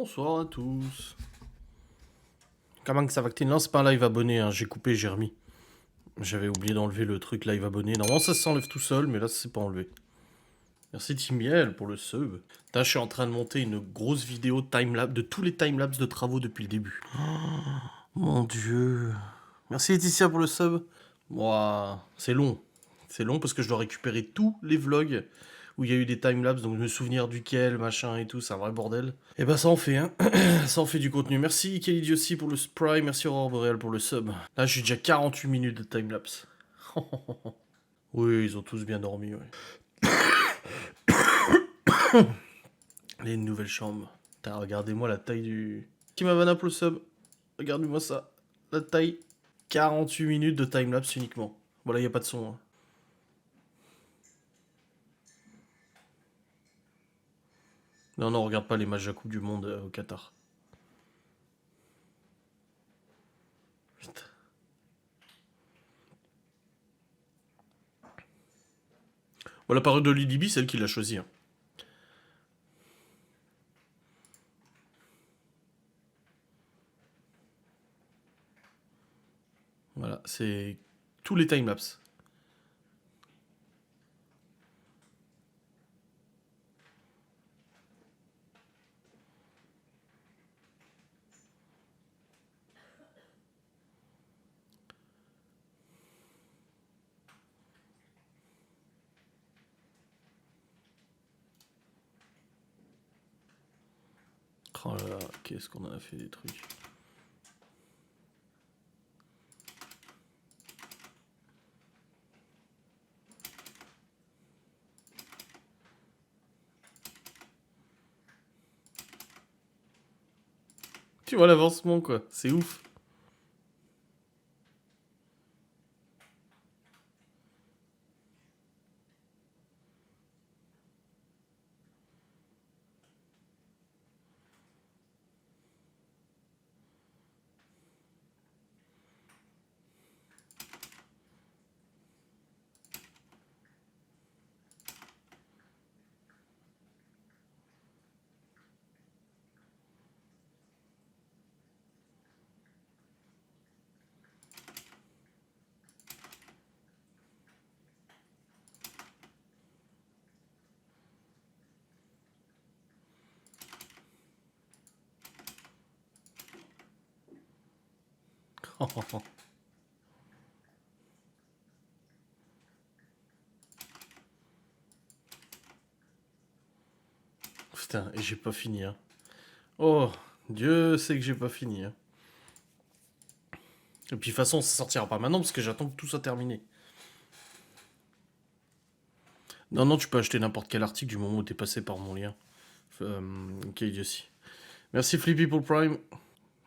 Bonsoir à tous. Comment que ça va que t'es? Non, c'est pas un live abonné, hein. J'ai coupé, j'ai remis. J'avais oublié d'enlever le truc live abonné. Normalement, ça s'enlève tout seul, mais là, c'est pas enlevé. Merci Timiel pour le sub. Là, je suis en train de monter une grosse vidéo timelapse de tous les timelapses de travaux depuis le début. Oh, mon dieu. Merci Laetitia pour le sub. Moi, c'est long. C'est long parce que je dois récupérer tous les vlogs où il y a eu des timelapses, donc me souvenir duquel, machin et tout, c'est un vrai bordel. Et bah ça en fait, hein. Ça en fait du contenu. Merci Kelly Diossi pour le Prime, merci Aurore Boreal pour le sub. Là, j'ai déjà 48 minutes de timelapse. Oui, ils ont tous bien dormi, ouais. Les nouvelles chambres. Putain, regardez-moi la taille du... Qui m'a pour le sub. Regardez-moi ça. La taille. 48 minutes de timelapse uniquement. Voilà, il n'y a pas de son. Hein. Non, non, regarde pas les matchs de la Coupe du Monde au Qatar. Putain. Bon, la parole de Lidibi, c'est elle qui l'a choisi. Hein. Voilà, c'est tous les timelapses. Oh là là, qu'est-ce qu'on en a fait des trucs. Tu vois l'avancement, quoi. C'est ouf. Putain, et j'ai pas fini, hein. Oh, Dieu sait que j'ai pas fini, hein. Et puis de toute façon, ça sortira pas maintenant parce que j'attends que tout soit terminé. Non, non, tu peux acheter n'importe quel article du moment où t'es passé par mon lien. Ok, aussi. Merci Flippy pour le Prime.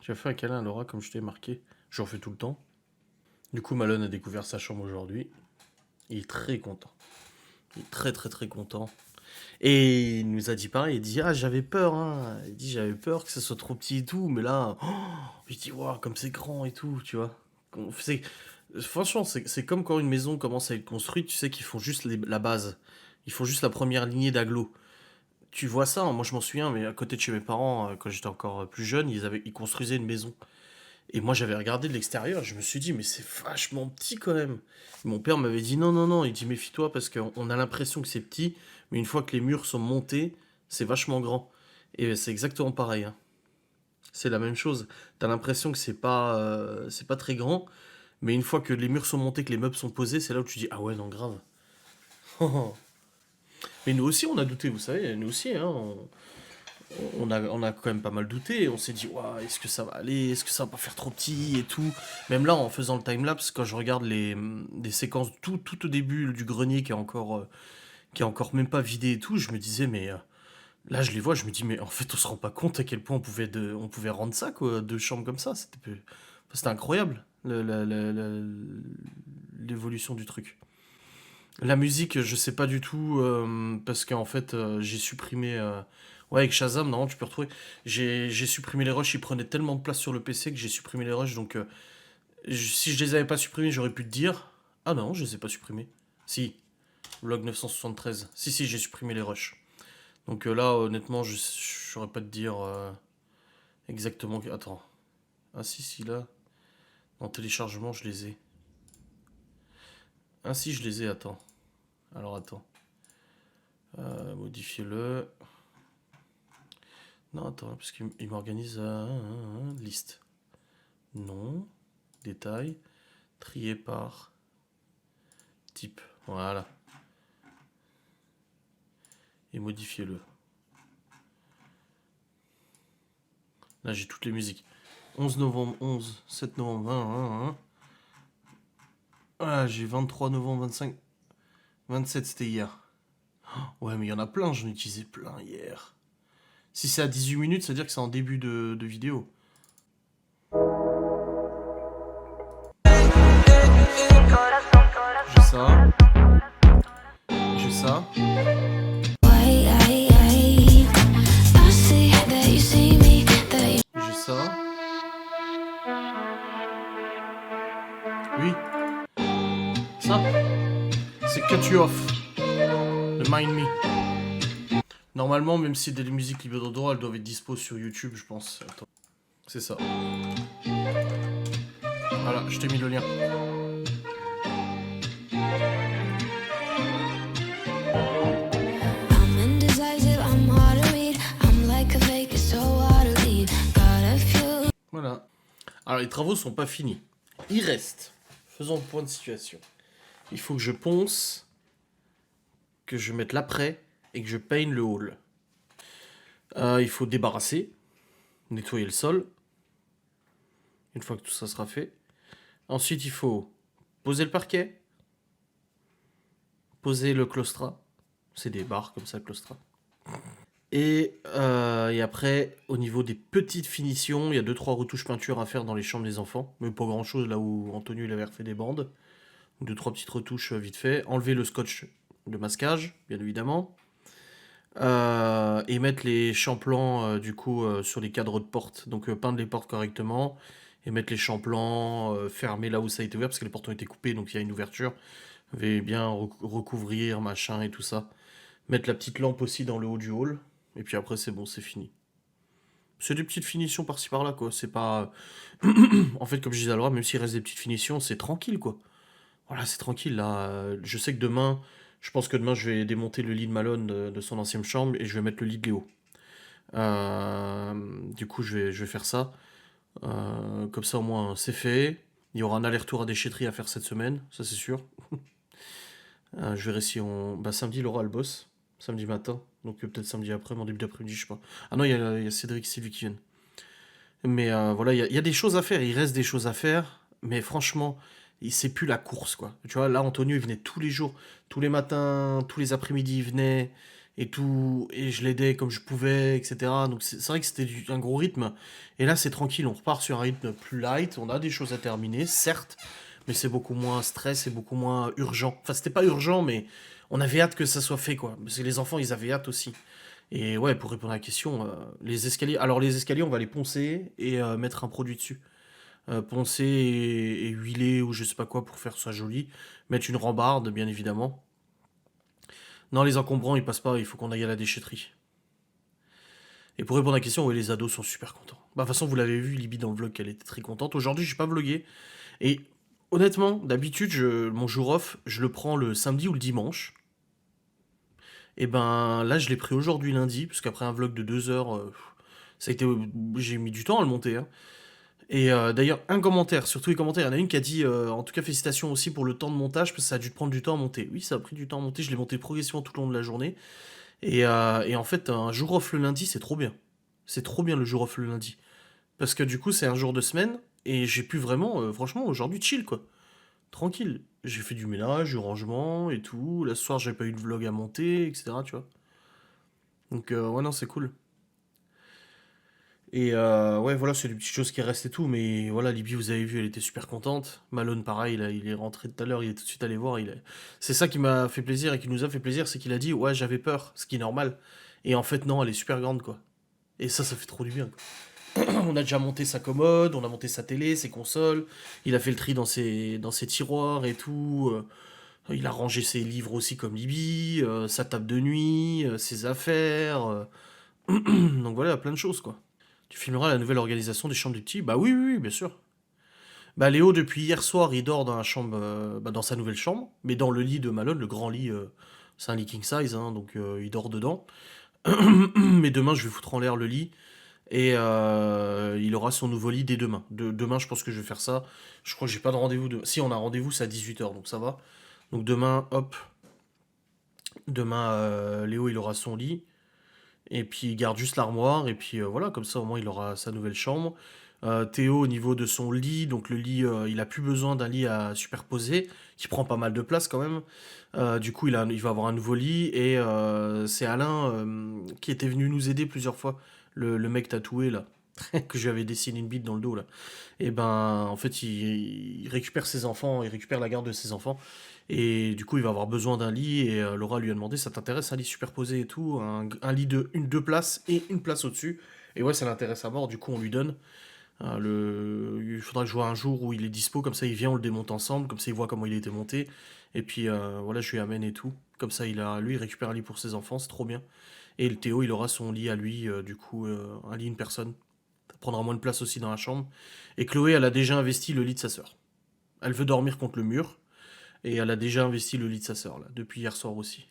Tu as fait un câlin à Laura comme je t'ai marqué. J'en fais tout le temps. Du coup, Malone a découvert sa chambre aujourd'hui. Il est très content. Il est très très très content. Et il nous a dit pareil, il dit ah j'avais peur hein. Il dit j'avais peur que ça soit trop petit et tout, mais là, oh, je dis waouh comme c'est grand et tout, tu vois. C'est, franchement c'est comme quand une maison commence à être construite, tu sais qu'ils font juste la base, ils font juste la première lignée d'agglos. Tu vois ça, hein, moi je m'en souviens, mais à côté de chez mes parents, quand j'étais encore plus jeune, ils construisaient une maison. Et moi j'avais regardé de l'extérieur, je me suis dit mais c'est vachement petit quand même. Mon père m'avait dit non non non, il dit méfie-toi parce qu'on a l'impression que c'est petit, mais une fois que les murs sont montés, c'est vachement grand. Et c'est exactement pareil. Hein. C'est la même chose. T'as l'impression que c'est pas très grand, mais une fois que les murs sont montés, que les meubles sont posés, c'est là où tu dis ah ouais non grave. Mais nous aussi on a douté, vous savez, nous aussi hein, on a quand même pas mal douté. On s'est dit, ouah, est-ce que ça va aller? Est-ce que ça va pas faire trop petit et tout? Même là, en faisant le timelapse, quand je regarde des séquences tout au début du grenier qui est encore même pas vidé et tout, je me disais, mais là, je les vois, je me dis, mais en fait, on se rend pas compte à quel point on pouvait rendre ça, quoi, deux chambres comme ça. C'était incroyable, l'évolution du truc. La musique, je sais pas du tout, parce qu'en fait, j'ai supprimé. Ouais, avec Shazam, non, tu peux retrouver. J'ai supprimé les rushs, ils prenaient tellement de place sur le PC que j'ai supprimé les rushs, donc si je les avais pas supprimés, j'aurais pu te dire. Ah non, je les ai pas supprimés. Si, log 973. Si, si, j'ai supprimé les rushs. Donc là, honnêtement, je saurais pas te dire. Exactement. Attends. Ah si, là. En téléchargement, je les ai. Ah si, je les ai, attends. Alors attends. Modifier-le. Non, attends, parce qu'il m'organise liste. Non. Détail. Trier par type. Voilà. Et modifier-le. Là, j'ai toutes les musiques. 11 novembre, 11, 7 novembre, 20. Voilà, j'ai 23 novembre, 25, 27, c'était hier. Ouais, mais il y en a plein, j'en ai utilisé plein hier. Si c'est à 18 minutes, ça veut dire que c'est en début de vidéo. J'ai ça. J'ai ça. J'ai ça. Oui. Ça. C'est Cut You Off. Le Mind Me. Normalement, même si des musiques libres de droit, elles doivent être dispo sur YouTube, je pense. Attends. C'est ça. Voilà, je t'ai mis le lien. Voilà. Alors, les travaux sont pas finis. Il reste. Faisons le point de situation. Il faut que je ponce, que je mette l'après et que je peigne le hall. Il faut débarrasser, nettoyer le sol. Une fois que tout ça sera fait. Ensuite, il faut poser le parquet, poser le claustrat. C'est des barres comme ça, claustrat. Et après, au niveau des petites finitions, il y a 2-3 retouches peinture à faire dans les chambres des enfants. Mais pas grand chose, là où Antonio il avait refait des bandes. 2-3 petites retouches vite fait. Enlever le scotch de masquage, bien évidemment. Et mettre les champlans du coup sur les cadres de porte. Donc peindre les portes correctement. Et mettre les champlans fermés là où ça a été ouvert. Parce que les portes ont été coupées, donc il y a une ouverture. Et bien recouvrir, machin et tout ça. Mettre la petite lampe aussi dans le haut du hall. Et puis après, c'est bon, c'est fini. C'est des petites finitions par-ci par-là, quoi. C'est pas. En fait, comme je disais à Laura, même s'il reste des petites finitions, c'est tranquille, quoi. Voilà, c'est tranquille, là. Je sais que demain, je pense que demain, je vais démonter le lit de Malone de son ancienne chambre et je vais mettre le lit de Léo. Du coup, je vais faire ça. Comme ça, au moins, c'est fait. Il y aura un aller-retour à déchetterie à faire cette semaine, ça c'est sûr. Je verrai si on. Bah, samedi, Laura, elle bosse. Samedi matin. Donc peut-être samedi après, mon début d'après-midi, je sais pas. Ah non, il y a Cédric et Sylvie qui viennent. Mais voilà, il y a des choses à faire. Il reste des choses à faire. Mais franchement, c'est plus la course, quoi. Tu vois, là, Antonio, il venait tous les jours. Tous les matins, tous les après-midi, il venait. Et tout. Et je l'aidais comme je pouvais, etc. Donc c'est vrai que c'était un gros rythme. Et là, c'est tranquille. On repart sur un rythme plus light. On a des choses à terminer, certes. Mais c'est beaucoup moins stress et beaucoup moins urgent. Enfin, c'était pas urgent, mais on avait hâte que ça soit fait, quoi. Parce que les enfants, ils avaient hâte aussi. Et ouais, pour répondre à la question, les escaliers. Alors, les escaliers, on va les poncer et mettre un produit dessus. Poncer et huiler ou je sais pas quoi pour faire ça joli. Mettre une rambarde, bien évidemment. Non, les encombrants, ils passent pas, il faut qu'on aille à la déchetterie. Et pour répondre à la question, ouais, les ados sont super contents. Bah, de toute façon, vous l'avez vu, Libby dans le vlog, elle était très contente. Aujourd'hui, j'ai pas vlogué. Et honnêtement, d'habitude, mon jour off, je le prends le samedi ou le dimanche. Et ben là, je l'ai pris aujourd'hui lundi, parce qu'après un vlog de 2 heures, ça a été, j'ai mis du temps à le monter, hein. Et d'ailleurs, un commentaire, surtout les commentaires, il y en a une qui a dit, en tout cas félicitations aussi pour le temps de montage, parce que ça a dû te prendre du temps à monter. Oui, ça a pris du temps à monter, je l'ai monté progressivement tout le long de la journée. Et en fait, un jour off le lundi, c'est trop bien. C'est trop bien le jour off le lundi. Parce que du coup, c'est un jour de semaine, et j'ai pu vraiment, franchement, aujourd'hui, chill, quoi. Tranquille. J'ai fait du ménage, du rangement et tout. Là, ce soir, j'ai pas eu de vlog à monter, etc., tu vois. Donc, ouais, non, c'est cool. Et ouais, voilà, c'est des petites choses qui restent et tout. Mais voilà, Libye, vous avez vu, elle était super contente. Malone, pareil, là, il est rentré tout à l'heure, il est tout de suite allé voir. C'est ça qui m'a fait plaisir et qui nous a fait plaisir, c'est qu'il a dit, ouais, j'avais peur, ce qui est normal. Et en fait, non, elle est super grande, quoi. Et ça fait trop du bien, quoi. On a déjà monté sa commode, on a monté sa télé, ses consoles. Il a fait le tri dans ses tiroirs et tout. Il a rangé ses livres aussi comme Libye, sa table de nuit, ses affaires. Donc voilà, plein de choses, quoi. Tu filmeras la nouvelle organisation des chambres du petit? Bah oui, oui, oui, bien sûr. Bah Léo, depuis hier soir, il dort dans la chambre, dans sa nouvelle chambre, mais dans le lit de Malone, le grand lit, c'est un lit king size, hein, donc il dort dedans. Mais demain, je vais foutre en l'air le lit et il aura son nouveau lit dès demain. Demain, je pense que je vais faire ça. Je crois que j'ai pas de rendez-vous. Si, on a rendez-vous, c'est à 18 h, donc ça va. Donc demain, hop, demain, Léo, il aura son lit. Et puis il garde juste l'armoire, et puis voilà, comme ça au moins il aura sa nouvelle chambre. Théo au niveau de son lit, donc le lit, il a plus besoin d'un lit à superposer, qui prend pas mal de place quand même. Du coup il va avoir un nouveau lit, et c'est Alain qui était venu nous aider plusieurs fois, le mec tatoué là, que je lui avais dessiné une bite dans le dos là. Et ben en fait il récupère ses enfants, il récupère la garde de ses enfants. Et du coup, il va avoir besoin d'un lit. Et Laura lui a demandé, ça t'intéresse un lit superposé et tout, un lit de deux places et une place au-dessus. Et ouais, ça l'intéresse à mort. Du coup, on lui donne. Il faudra que je vois un jour où il est dispo. Comme ça, il vient, on le démonte ensemble. Comme ça, il voit comment il a été monté. Et puis voilà, je lui amène et tout. Comme ça, lui, il récupère un lit pour ses enfants. C'est trop bien. Et le Théo, il aura son lit à lui. Du coup, un lit, une personne. Ça prendra moins de place aussi dans la chambre. Et Chloé, elle a déjà investi le lit de sa sœur. Elle veut dormir contre le mur. Et elle a déjà investi le lit de sa sœur, là, depuis hier soir aussi.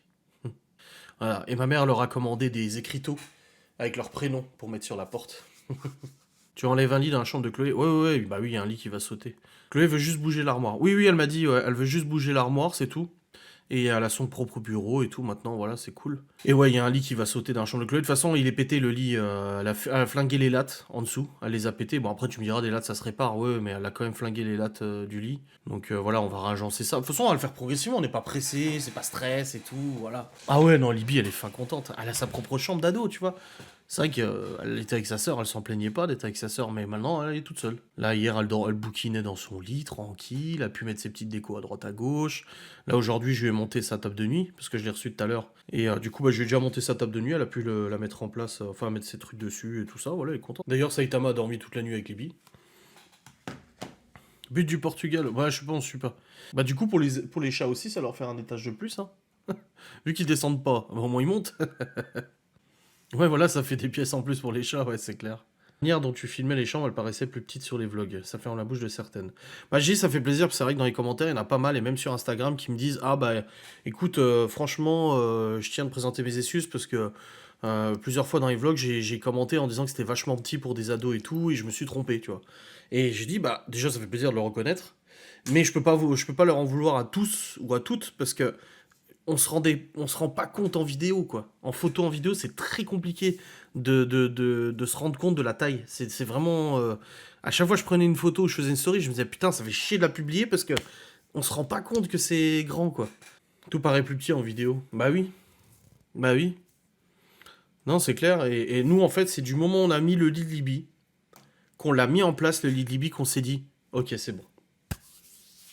Voilà. Et ma mère leur a commandé des écriteaux avec leurs prénoms pour mettre sur la porte. Tu enlèves un lit dans la chambre de Chloé? Ouais, ouais, ouais, bah oui, il y a un lit qui va sauter. Chloé veut juste bouger l'armoire. Oui, oui, elle m'a dit, ouais, elle veut juste bouger l'armoire, c'est tout. Et elle a son propre bureau et tout maintenant, voilà, c'est cool. Et ouais, il y a un lit qui va sauter dans la chambre de Chloé. De toute façon, il est pété le lit. Elle a flingué les lattes en dessous. Elle les a pétées. Bon, après, tu me diras, des lattes, ça se répare. Ouais, mais elle a quand même flingué les lattes du lit. Donc voilà, on va ragencer ça. De toute façon, on va le faire progressivement. On n'est pas pressé, c'est pas stress et tout. Voilà. Ah ouais, non, Libye, elle est fin contente. Elle a sa propre chambre d'ado, tu vois. C'est vrai qu'elle était avec sa sœur, elle s'en plaignait pas d'être avec sa sœur, mais maintenant elle est toute seule. Là, hier, elle bouquinait dans son lit, tranquille, elle a pu mettre ses petites décos à droite à gauche. Là, aujourd'hui, je lui ai monté sa table de nuit, parce que je l'ai reçue tout à l'heure. Et du coup, bah, je lui ai déjà monté sa table de nuit, elle a pu la mettre en place, enfin, mettre ses trucs dessus et tout ça, voilà, elle est contente. D'ailleurs, Saitama a dormi toute la nuit avec Libye. But du Portugal, ouais, je sais pas, on suit pas. Bah, du coup, pour les chats aussi, ça leur fait un étage de plus, hein. Vu qu'ils descendent pas, bah, au moins ils montent. Ouais, voilà, ça fait des pièces en plus pour les chats, ouais, c'est clair. La manière dont tu filmais les chambres, elle paraissait plus petite sur les vlogs. Ça fait en la bouche de certaines. Bah, j'ai ça fait plaisir, parce que c'est vrai que dans les commentaires, il y en a pas mal, et même sur Instagram, qui me disent: Ah, bah, écoute, franchement, je tiens à te présenter mes excuses, parce que plusieurs fois dans les vlogs, j'ai commenté en disant que c'était vachement petit pour des ados et tout, et je me suis trompé, tu vois. Et j'ai dit: Bah, déjà, ça fait plaisir de le reconnaître, mais je peux pas leur en vouloir à tous ou à toutes, parce que on se rend pas compte en vidéo, quoi. En photo, en vidéo, c'est très compliqué de se rendre compte de la taille. C'est vraiment... à chaque fois que je prenais une photo, je faisais une story, je me disais, putain, ça fait chier de la publier parce que on se rend pas compte que c'est grand, quoi. Tout paraît plus petit en vidéo. Bah oui, bah oui. Non, c'est clair. Et nous, en fait, c'est du moment où on a mis le lit de Libye, qu'on l'a mis en place, le lit de Libye, qu'on s'est dit, ok, c'est bon.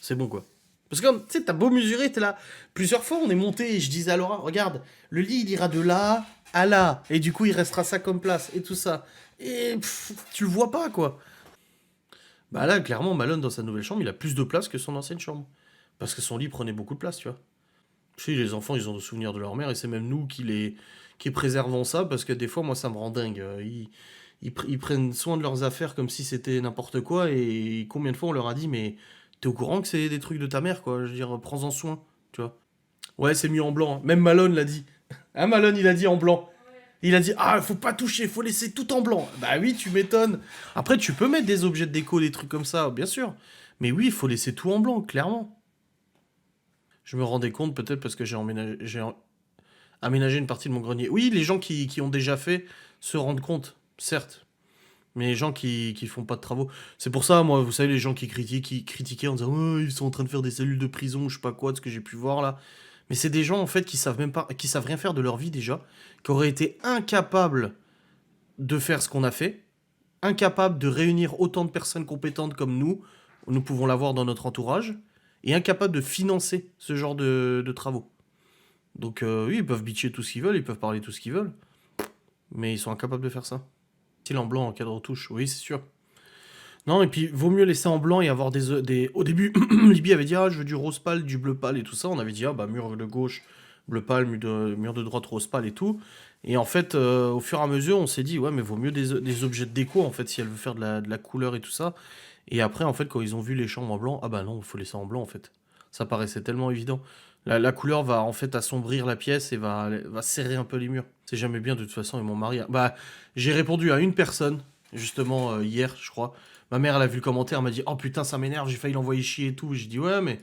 C'est bon, quoi. Parce que, tu sais, t'as beau mesurer, t'es là. Plusieurs fois, on est monté et je disais à Laura, regarde, le lit, il ira de là à là. Et du coup, il restera ça comme place et tout ça. Et tu le vois pas, quoi. Bah là, clairement, Malone, dans sa nouvelle chambre, il a plus de place que son ancienne chambre. Parce que son lit prenait beaucoup de place, tu vois. Tu sais, les enfants, ils ont des souvenirs de leur mère et c'est même nous qui préservons ça parce que des fois, moi, ça me rend dingue. Ils prennent soin de leurs affaires comme si c'était n'importe quoi et combien de fois on leur a dit, mais t'es au courant que c'est des trucs de ta mère, quoi. Je veux dire, prends-en soin, tu vois. Ouais, c'est mieux en blanc, hein. Même Malone l'a dit. Hein, Malone, il a dit en blanc. Il a dit, ah, faut pas toucher, faut laisser tout en blanc. Bah oui, tu m'étonnes. Après, tu peux mettre des objets de déco, des trucs comme ça, bien sûr. Mais oui, il faut laisser tout en blanc, clairement. Je me rendais compte, peut-être parce que aménagé une partie de mon grenier. Oui, les gens qui ont déjà fait se rendent compte, certes. Mais les gens qui font pas de travaux. C'est pour ça, moi, vous savez, les gens qui critiquaient en disant, oh, ils sont en train de faire des cellules de prison, je sais pas quoi, de ce que j'ai pu voir là. Mais c'est des gens, en fait, qui savent même pas, qui savent rien faire de leur vie déjà, qui auraient été incapables de faire ce qu'on a fait, incapables de réunir autant de personnes compétentes comme nous pouvons l'avoir dans notre entourage, et incapables de financer ce genre de travaux. Donc oui, ils peuvent bitcher tout ce qu'ils veulent, ils peuvent parler tout ce qu'ils veulent, mais ils sont incapables de faire ça. Style en blanc, en cadre touche, oui, c'est sûr. Non, et puis vaut mieux laisser en blanc et avoir des... Au début, Libye avait dit, ah, je veux du rose pâle, du bleu pâle et tout ça. On avait dit, ah, bah, mur de gauche, bleu pâle, mur de droite rose pâle et tout. Et en fait, au fur et à mesure, on s'est dit, ouais, mais vaut mieux des objets de déco, en fait, si elle veut faire de la couleur et tout ça. Et après, en fait, quand ils ont vu les chambres en blanc, ah bah non, il faut laisser en blanc, en fait. Ça paraissait tellement évident. La couleur va, en fait, assombrir la pièce et va serrer un peu les murs. C'est jamais bien, de toute façon, et mon mari... Bah, j'ai répondu à une personne, justement, hier, je crois. Ma mère, elle a vu le commentaire, elle m'a dit, oh putain, ça m'énerve, j'ai failli l'envoyer chier et tout. J'ai dit, ouais, mais...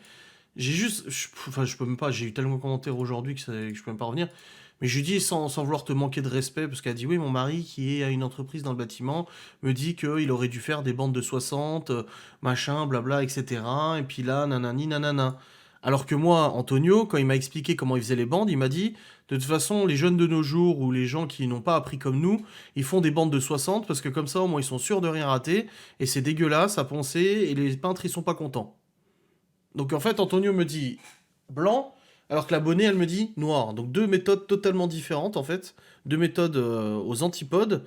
J'ai juste... Enfin, je peux même pas, j'ai eu tellement de commentaires aujourd'hui que je peux même pas revenir. Mais je lui dis sans vouloir te manquer de respect, parce qu'elle a dit oui, mon mari qui est à une entreprise dans le bâtiment me dit qu'il aurait dû faire des bandes de 60, machin, blabla, etc. Et puis là, nanani, nanana. Alors que moi, Antonio, quand il m'a expliqué comment il faisait les bandes, il m'a dit de toute façon, les jeunes de nos jours ou les gens qui n'ont pas appris comme nous, ils font des bandes de 60 parce que comme ça, au moins, ils sont sûrs de rien rater. Et c'est dégueulasse à poncer et les peintres, ils sont pas contents. Donc en fait, Antonio me dit blanc, alors que l'abonné, elle me dit noir. Donc deux méthodes totalement différentes, en fait. Deux méthodes aux antipodes.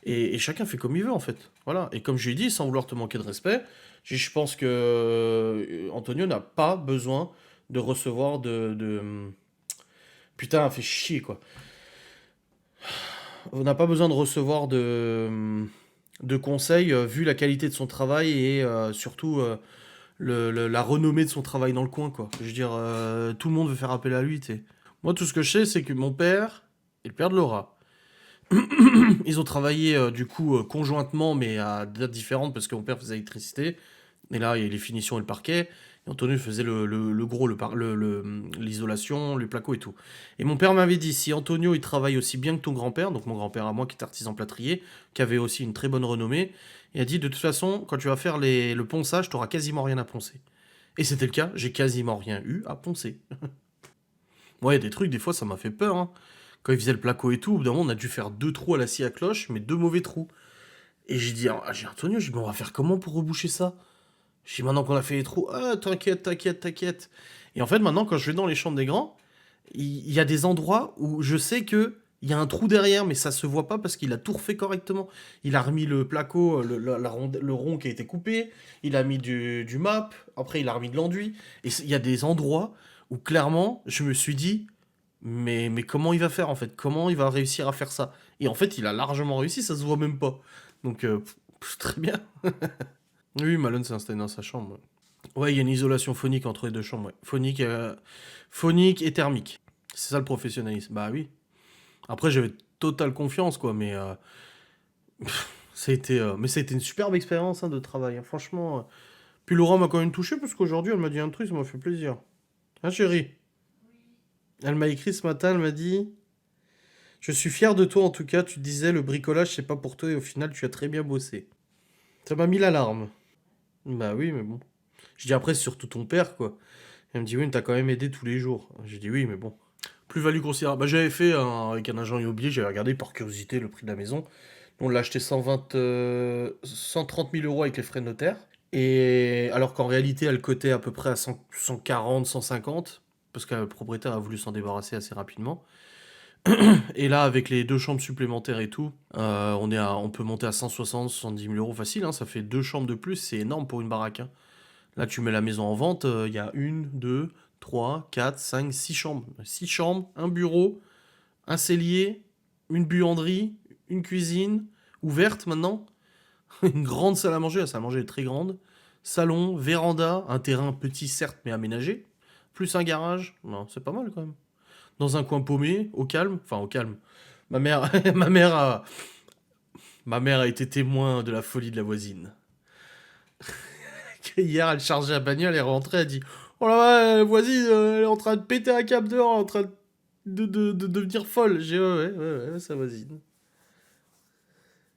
Et chacun fait comme il veut, en fait. Voilà. Et comme je lui ai dit, sans vouloir te manquer de respect, je pense que Antonio n'a pas besoin de recevoir Putain, fait chier, quoi. On n'a pas besoin de recevoir de conseils, vu la qualité de son travail et surtout la renommée de son travail dans le coin, quoi. Je veux dire, tout le monde veut faire appel à lui, tu sais. Moi, tout ce que je sais, c'est que mon père et le père de Laura, ils ont travaillé, du coup, conjointement, mais à dates différentes, parce que mon père faisait l'électricité, et là, il y a les finitions et le parquet, et Anthony faisait le gros, l'isolation, les placos et tout. Et mon père m'avait dit, si Antonio, il travaille aussi bien que ton grand-père, donc mon grand-père à moi, qui est artisan plâtrier, qui avait aussi une très bonne renommée, il a dit, de toute façon, quand tu vas faire le ponçage, tu n'auras quasiment rien à poncer. Et c'était le cas, j'ai quasiment rien eu à poncer. Ouais, des trucs, des fois, ça m'a fait peur, hein. Quand il faisait le placo et tout, au bout d'un moment, on a dû faire deux trous à la scie à cloche, mais deux mauvais trous. Et j'ai dit, j'ai Antonio, j'ai dit, mais on va faire comment pour reboucher ça? J'ai dit, maintenant qu'on a fait les trous, ah, t'inquiète, t'inquiète, t'inquiète. Et en fait, maintenant, quand je vais dans les chambres des grands, il y a des endroits où je sais que il y a un trou derrière, mais ça se voit pas parce qu'il a tout refait correctement. Il a remis le placo, le rond qui a été coupé, il a mis du map, après il a remis de l'enduit. Et il y a des endroits où clairement, je me suis dit, mais comment il va faire en fait? Comment il va réussir à faire ça? Et en fait, il a largement réussi, ça se voit même pas. Donc, très bien. Oui, Malone s'est installé dans sa chambre. Ouais, il y a une isolation phonique entre les deux chambres. Ouais. Phonique et thermique. C'est ça le professionnalisme. Bah oui. Après, j'avais totale confiance, quoi, mais ça a été une superbe expérience, hein, de travail, hein, franchement. Puis Laura m'a quand même touché parce qu'aujourd'hui, elle m'a dit un truc, ça m'a fait plaisir. Hein, chérie? Elle m'a écrit ce matin, elle m'a dit: je suis fier de toi en tout cas, tu te disais le bricolage c'est pas pour toi et au final tu as très bien bossé. Ça m'a mis l'alarme. Bah oui, mais bon. Je dis après, c'est surtout ton père, quoi. Elle me dit oui, mais t'as quand même aidé tous les jours. J'ai dit oui, mais bon. Plus-value considérable. Bah j'avais fait avec un agent immobilier, j'avais regardé par curiosité le prix de la maison. On l'a acheté 130 000 euros avec les frais de notaire. Et alors qu'en réalité, elle cotait à peu près à 140, 150, parce que le propriétaire a voulu s'en débarrasser assez rapidement. Et là, avec les deux chambres supplémentaires et tout, on peut monter à 160, 70 000 euros facile, hein, ça fait deux chambres de plus, c'est énorme pour une baraque, hein. Là, tu mets la maison en vente, il y a une, deux, trois, quatre, cinq, six chambres. Six chambres, un bureau, un cellier, une buanderie, une cuisine, ouverte maintenant, une grande salle à manger, la salle à manger est très grande, salon, véranda, un terrain petit certes, mais aménagé, plus un garage. Non, c'est pas mal quand même. Dans un coin paumé, au calme, enfin au calme. Ma mère, ma mère a été témoin de la folie de la voisine. Hier, elle chargeait la bagnole, elle est rentrée, elle dit: oh là là, la voisine, elle est en train de péter un câble dehors, elle est en train de devenir folle. J'ai dit, ouais, ouais, ouais, ouais, sa voisine.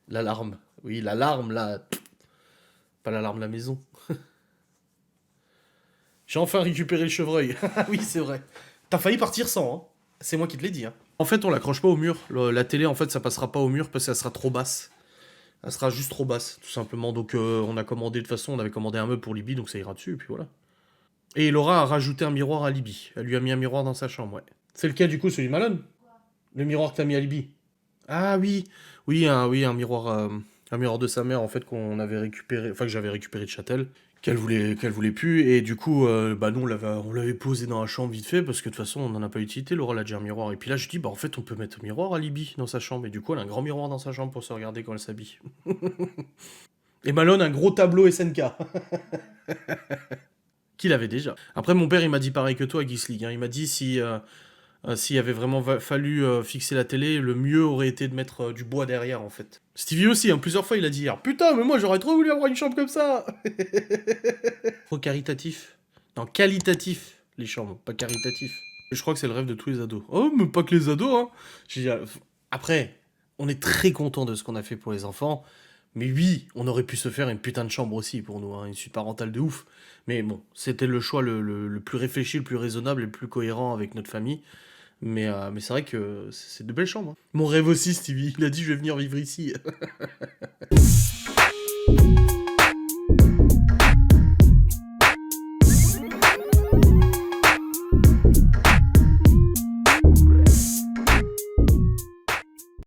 L'alarme. Oui, l'alarme, là. Pas l'alarme de la maison. J'ai enfin récupéré le chevreuil. Ah oui, c'est vrai. T'as failli partir sans, hein. C'est moi qui te l'ai dit, hein. En fait, on l'accroche pas au mur. La télé, en fait, ça passera pas au mur parce qu'elle sera trop basse. Elle sera juste trop basse, tout simplement. Donc, on a commandé, de toute façon, on avait commandé un meuble pour Libye, donc ça ira dessus, et puis voilà. Et Laura a rajouté un miroir à Libye. Elle lui a mis un miroir dans sa chambre, ouais. C'est lequel, du coup, celui de Malone? Le miroir que t'as mis à Libye? Ah oui, oui, un miroir de sa mère, en fait, qu'on avait récupéré, enfin, que j'avais récupéré de Châtel, qu'elle voulait plus. Et du coup, bah nous, on l'avait posé dans la chambre vite fait, parce que de toute façon, on n'en a pas utilité. Laura, elle a déjà un miroir. Et puis là, je dis, bah en fait, on peut mettre un miroir à Libye dans sa chambre. Et du coup, elle a un grand miroir dans sa chambre pour se regarder quand elle s'habille. Et Malone, un gros tableau SNK. Qu'il avait déjà. Après, mon père, il m'a dit pareil que toi, Gisli. Hein. Il m'a dit s'il avait vraiment fallu fixer la télé, le mieux aurait été de mettre du bois derrière, en fait. Stevie aussi, hein, plusieurs fois, il a dit hier, putain, mais moi, j'aurais trop voulu avoir une chambre comme ça. Trop caritatif. Non, qualitatif, les chambres, pas caritatif. Je crois que c'est le rêve de tous les ados. Oh, mais pas que les ados, hein. J'ai dit, après, on est très content de ce qu'on a fait pour les enfants. Mais oui, on aurait pu se faire une putain de chambre aussi pour nous, hein, une suite parentale de ouf. Mais bon, c'était le choix le plus réfléchi, le plus raisonnable et le plus cohérent avec notre famille. Mais c'est vrai que c'est de belles chambres. Hein. Mon rêve aussi, Stevie, il a dit je vais venir vivre ici.